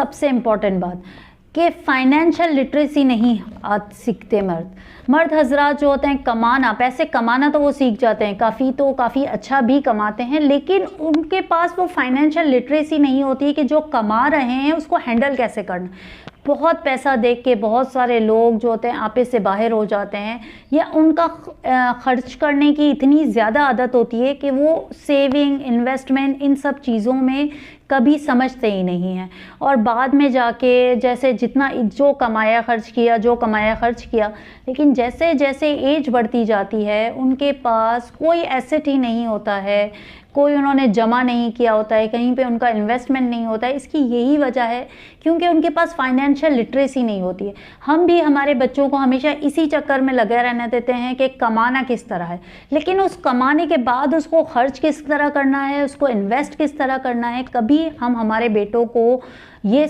सबसे इम्पॉर्टेंट बात कि फाइनेंशियल लिटरेसी नहीं सीखते मर्द हजरात जो होते हैं, कमाना, पैसे कमाना तो वो सीख जाते हैं, काफ़ी अच्छा भी कमाते हैं, लेकिन उनके पास वो फाइनेंशियल लिटरेसी नहीं होती है कि जो कमा रहे हैं उसको हैंडल कैसे करना। बहुत पैसा देख के बहुत सारे लोग जो होते हैं आपे से बाहर हो जाते हैं, या उनका खर्च करने की इतनी ज़्यादा आदत होती है कि वो सेविंग, इन्वेस्टमेंट, इन सब चीज़ों में कभी समझते ही नहीं हैं, और बाद में जाके जैसे जितना जो कमाया खर्च किया, लेकिन जैसे जैसे एज बढ़ती जाती है उनके पास कोई एसेट ही नहीं होता है, कोई उन्होंने जमा नहीं किया होता है, कहीं पे उनका इन्वेस्टमेंट नहीं होता है। इसकी यही वजह है क्योंकि उनके पास फाइनेंशियल लिटरेसी नहीं होती है। हम भी हमारे बच्चों को हमेशा इसी चक्कर में लगे रहने देते हैं कि कमाना किस तरह है, लेकिन उस कमाने के बाद उसको खर्च किस तरह करना है, उसको इन्वेस्ट किस तरह करना है, कभी हम हमारे बेटों को ये